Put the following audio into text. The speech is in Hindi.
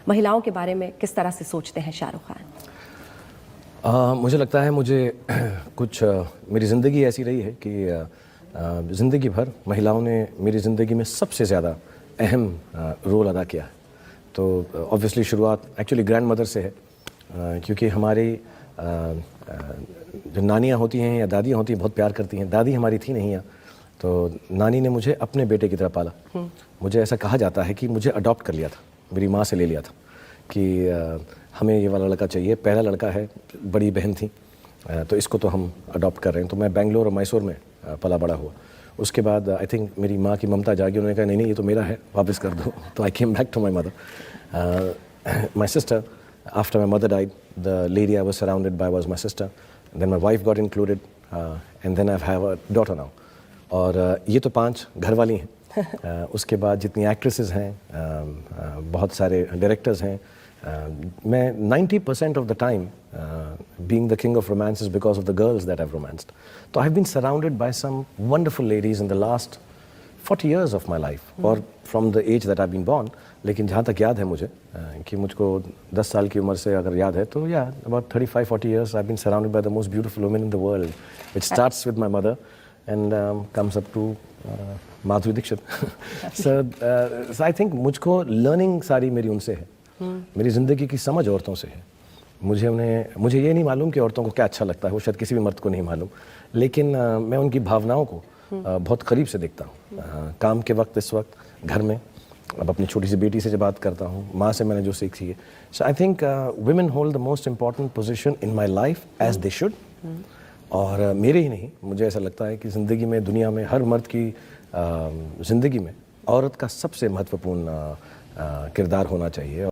महिलाओं के बारे में किस तरह से सोचते हैं शाहरुख खान? मुझे लगता है मुझे कुछ मेरी ज़िंदगी ऐसी रही है कि ज़िंदगी भर महिलाओं ने मेरी ज़िंदगी में सबसे ज़्यादा अहम रोल अदा किया है। तो ऑब्वियसली शुरुआत एक्चुअली ग्रैंड मदर से है, क्योंकि हमारी जो नानियाँ होती हैं या दादियाँ होती हैं बहुत प्यार करती हैं। दादी हमारी थी नहीं यहाँ, तो नानी ने मुझे अपने बेटे की तरह पाला। मुझे ऐसा कहा जाता है कि मुझे अडॉप्ट कर लिया था, मेरी माँ से ले लिया था कि हमें ये वाला लड़का चाहिए, पहला लड़का है, बड़ी बहन थी, तो इसको तो हम अडॉप्ट कर रहे हैं। तो मैं बेंगलोर और मैसूर में पला बड़ा हुआ। उसके बाद आई थिंक मेरी माँ की ममता जागी, उन्होंने कहा नहीं नहीं ये तो मेरा है, वापस कर दो। तो I came back to my mother. My sister, after my mother died, the lady I was surrounded by was my sister, then my wife got included, and then I have a daughter now. और ये तो 5 घर वाली हैं। उसके बाद जितनी एक्ट्रेसेस हैं, बहुत सारे डायरेक्टर्स हैं, मैं 90% of the time being the king of romance is because of the girls that I've romanced. So I've been surrounded by some wonderful ladies in the last 40 years of my life, or from the age that I've been born. लेकिन जहाँ तक याद है मुझे कि मुझको 10 साल की उम्र से अगर याद है तो about 35-40 years I've been surrounded by the most beautiful women in the world. It starts with my mother and comes up to Madhuri Dixit. So I think मुझको learning सारी मेरी उनसे है। मेरी ज़िंदगी की समझ औरतों से है। मुझे ये नहीं मालूम कि औरतों को क्या अच्छा लगता है, वो शायद किसी भी मर्द को नहीं मालूम, लेकिन मैं उनकी भावनाओं को बहुत करीब से देखता हूँ। काम के वक्त, इस वक्त घर में, अब अपनी छोटी सी बेटी से जब बात करता हूँ, माँ से मैंने जो सीखी है। So I think women hold the most important position in my life as they should. और मेरे ही नहीं, मुझे ऐसा लगता है कि ज़िंदगी में, दुनिया में हर मर्द की ज़िंदगी में औरत का सबसे महत्वपूर्ण किरदार होना चाहिए।